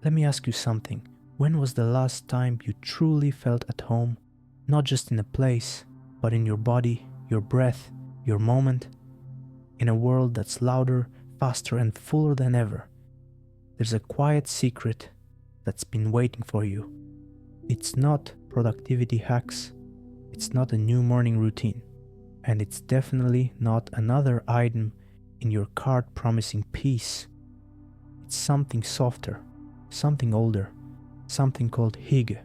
Let me ask you something. When was the last time you truly felt at home? Not just in a place, but in your body, your breath, your moment? In a world that's louder, faster, and fuller than ever, there's a quiet secret that's been waiting for you. It's not productivity hacks, it's not a new morning routine, and it's definitely not another item in your cart promising peace. It's something softer, something older, something called Hygge.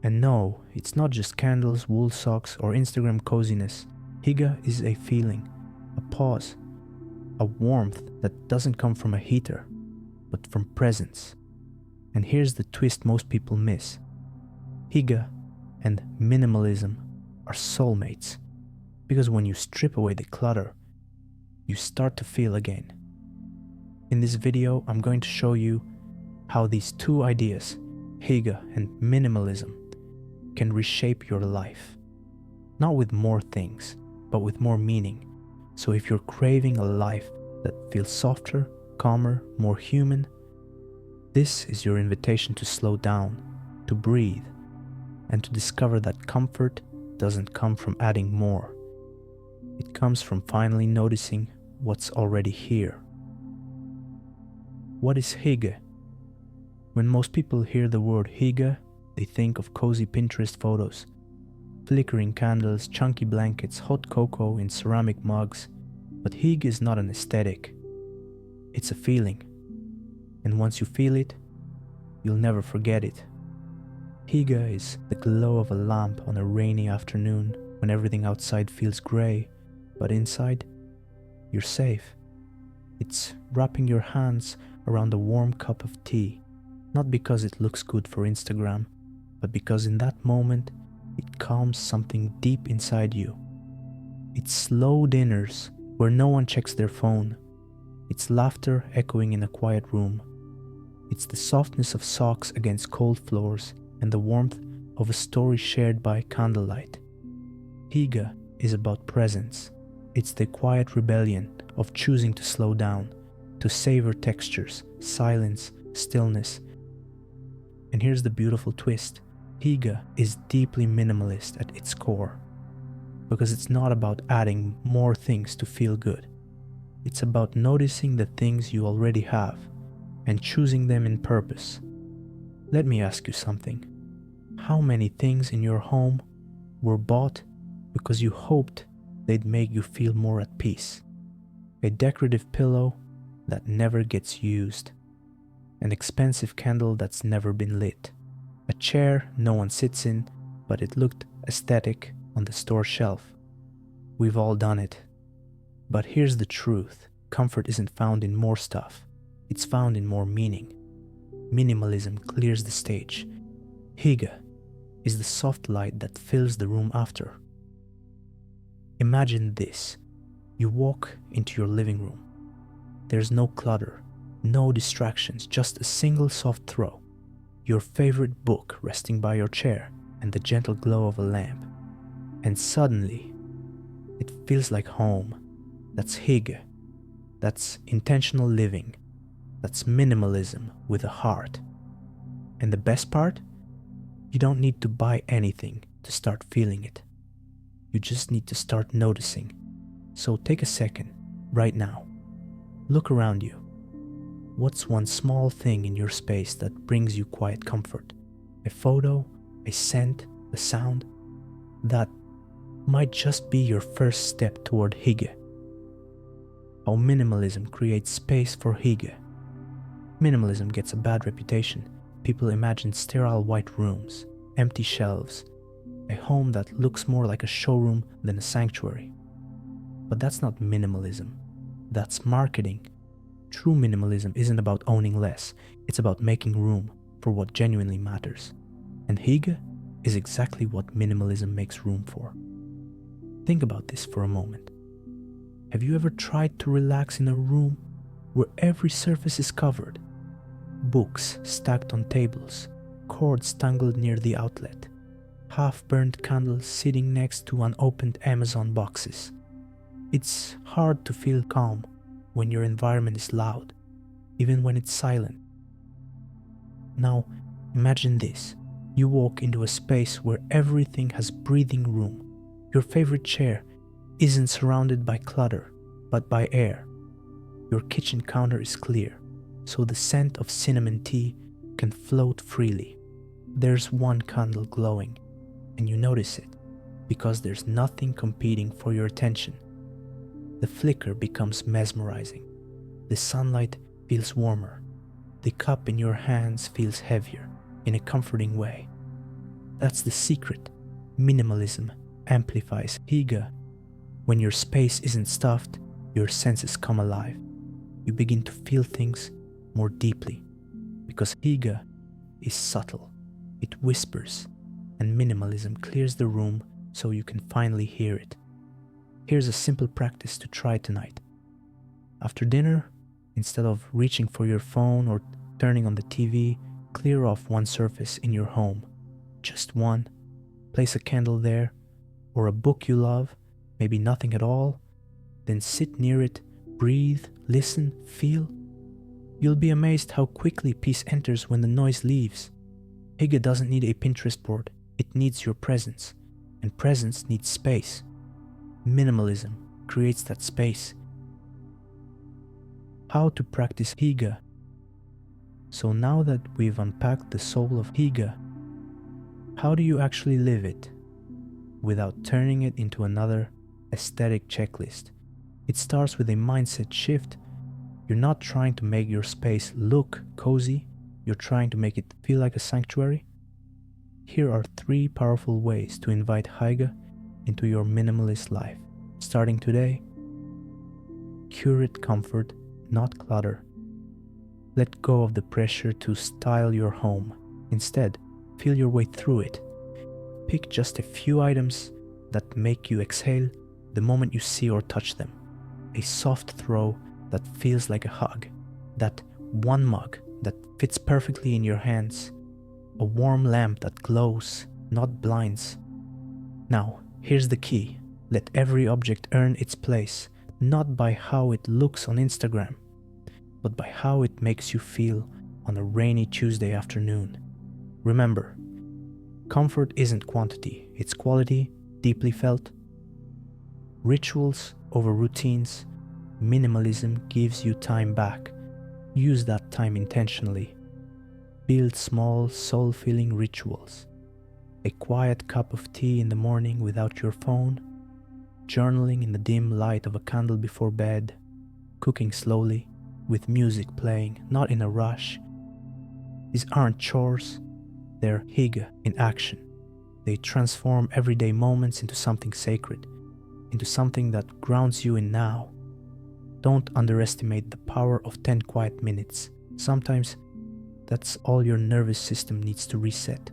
And no, it's not just candles, wool socks, or Instagram coziness. Hygge is a feeling, a pause, a warmth that doesn't come from a heater, but from presence. And here's the twist most people miss. Hygge and minimalism are soulmates, because when you strip away the clutter, you start to feel again. In this video, I'm going to show you how these two ideas, Hygge and minimalism, can reshape your life. Not with more things, but with more meaning. So if you're craving a life that feels softer, calmer, more human, this is your invitation to slow down, to breathe, and to discover that comfort doesn't come from adding more. It comes from finally noticing what's already here. What is Hygge? When most people hear the word Hygge, they think of cozy Pinterest photos, flickering candles, chunky blankets, hot cocoa in ceramic mugs. But Hygge is not an aesthetic. It's a feeling. And once you feel it, you'll never forget it. Hygge is the glow of a lamp on a rainy afternoon when everything outside feels grey, but inside, you're safe. It's wrapping your hands around a warm cup of tea, not because it looks good for Instagram, but because in that moment, it calms something deep inside you. It's slow dinners where no one checks their phone. It's laughter echoing in a quiet room. It's the softness of socks against cold floors and the warmth of a story shared by candlelight. Hygge is about presence. It's the quiet rebellion of choosing to slow down, to savor textures, silence, stillness. And here's the beautiful twist. Hygge is deeply minimalist at its core, because it's not about adding more things to feel good. It's about noticing the things you already have and choosing them in purpose. Let me ask you something. How many things in your home were bought because you hoped they'd make you feel more at peace? A decorative pillow that never gets used, an expensive candle that's never been lit, a chair no one sits in, but it looked aesthetic on the store shelf. We've all done it. But here's the truth. Comfort isn't found in more stuff. It's found in more meaning. Minimalism clears the stage. Hygge is the soft light that fills the room after. Imagine this. You walk into your living room. There's no clutter, no distractions, just a single soft throw. Your favorite book resting by your chair and the gentle glow of a lamp. And suddenly, it feels like home. That's Hygge. That's intentional living. That's minimalism with a heart. And the best part? You don't need to buy anything to start feeling it. You just need to start noticing. So take a second, right now. Look around you. What's one small thing in your space that brings you quiet comfort? A photo, a scent, a sound? That might just be your first step toward Hygge. How minimalism creates space for Hygge. Minimalism gets a bad reputation. People imagine sterile white rooms, empty shelves, a home that looks more like a showroom than a sanctuary. But that's not minimalism. That's marketing. True minimalism isn't about owning less. It's about making room for what genuinely matters. And Hygge is exactly what minimalism makes room for. Think about this for a moment. Have you ever tried to relax in a room where every surface is covered? Books stacked on tables, cords tangled near the outlet, half-burned candles sitting next to unopened Amazon boxes. It's hard to feel calm when your environment is loud, even when it's silent. Now, imagine this. You walk into a space where everything has breathing room. Your favorite chair isn't surrounded by clutter, but by air. Your kitchen counter is clear, so the scent of cinnamon tea can float freely. There's one candle glowing, and you notice it, because there's nothing competing for your attention. The flicker becomes mesmerizing. The sunlight feels warmer. The cup in your hands feels heavier, in a comforting way. That's the secret. Minimalism amplifies Hygge. When your space isn't stuffed, your senses come alive. You begin to feel things more deeply, because Hygge is subtle. It whispers, and minimalism clears the room so you can finally hear it. Here's a simple practice to try tonight. After dinner, instead of reaching for your phone or turning on the TV, clear off one surface in your home. Just one. Place a candle there, or a book you love, maybe nothing at all. Then sit near it, breathe, listen, feel. You'll be amazed how quickly peace enters when the noise leaves. Hygge doesn't need a Pinterest board, it needs your presence, and presence needs space. Minimalism creates that space. How to practice Hygge? So now that we've unpacked the soul of Hygge, how do you actually live it without turning it into another aesthetic checklist? It starts with a mindset shift. You're not trying to make your space look cozy, you're trying to make it feel like a sanctuary. Here are 3 powerful ways to invite Hygge into your minimalist life. Starting today, curate comfort, not clutter. Let go of the pressure to style your home. Instead, feel your way through it. Pick just a few items that make you exhale the moment you see or touch them. A soft throw that feels like a hug. That one mug that fits perfectly in your hands. A warm lamp that glows, not blinds. Now, here's the key. Let every object earn its place, not by how it looks on Instagram, but by how it makes you feel on a rainy Tuesday afternoon. Remember, comfort isn't quantity, it's quality, deeply felt. Rituals over routines. Minimalism gives you time back. Use that time intentionally. Build small, soul-filling rituals. A quiet cup of tea in the morning without your phone. Journaling in the dim light of a candle before bed. Cooking slowly, with music playing, not in a rush. These aren't chores, they're Hygge in action. They transform everyday moments into something sacred, into something that grounds you in now. Don't underestimate the power of 10 quiet minutes. Sometimes that's all your nervous system needs to reset.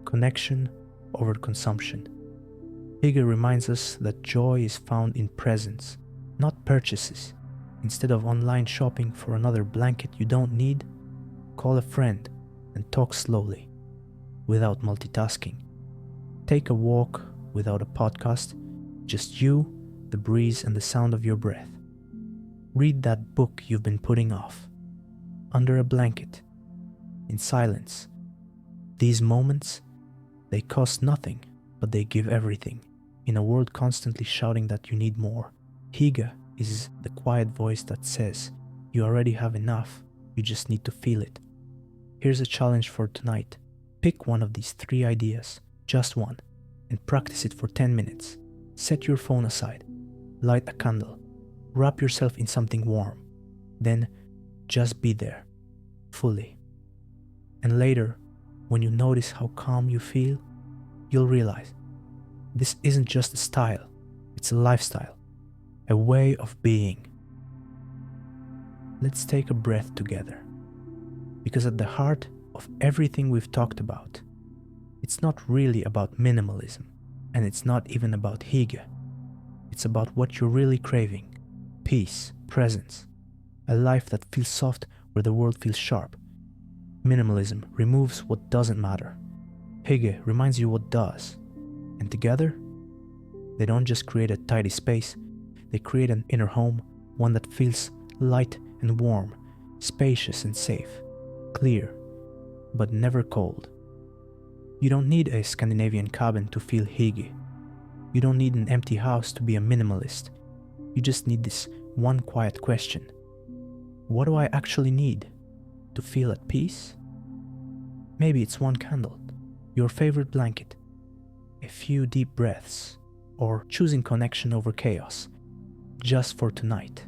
Connection over consumption. Hygge reminds us that joy is found in presence, not purchases. Instead of online shopping for another blanket you don't need, call a friend and talk slowly, without multitasking. Take a walk without a podcast, just you, the breeze, and the sound of your breath. Read that book you've been putting off, under a blanket, in silence. These moments, they cost nothing, but they give everything. In a world constantly shouting that you need more, Hygge is the quiet voice that says, you already have enough, you just need to feel it. Here's a challenge for tonight. Pick one of these 3 ideas, just one, and practice it for 10 minutes. Set your phone aside, light a candle, wrap yourself in something warm, then just be there, fully. And later, when you notice how calm you feel, you'll realize this isn't just a style, it's a lifestyle, a way of being. Let's take a breath together, because at the heart of everything we've talked about, it's not really about minimalism, and it's not even about Hygge. It's about what you're really craving: peace, presence, a life that feels soft where the world feels sharp. Minimalism removes what doesn't matter. Hygge reminds you what does. And together, they don't just create a tidy space, they create an inner home, one that feels light and warm, spacious and safe, clear but never cold. You don't need a Scandinavian cabin to feel Hygge. You don't need an empty house to be a minimalist. You just need this one quiet question. What do I actually need to feel at peace? Maybe it's one candle, your favorite blanket, a few deep breaths, or choosing connection over chaos, just for tonight.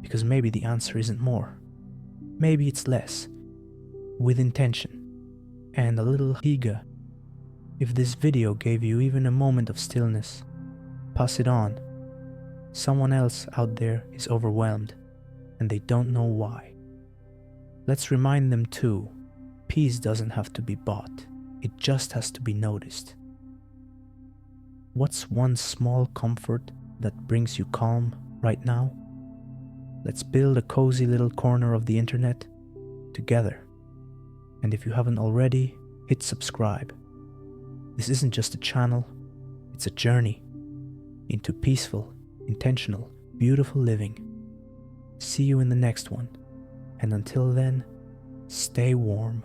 Because maybe the answer isn't more. Maybe it's less, with intention, and a little Hygge. If this video gave you even a moment of stillness, pass it on. Someone else out there is overwhelmed, and they don't know why. Let's remind them too, peace doesn't have to be bought, it just has to be noticed. What's one small comfort that brings you calm right now? Let's build a cozy little corner of the internet together. And if you haven't already, hit subscribe. This isn't just a channel, it's a journey into peaceful, intentional, beautiful living. See you in the next one, and until then, stay warm.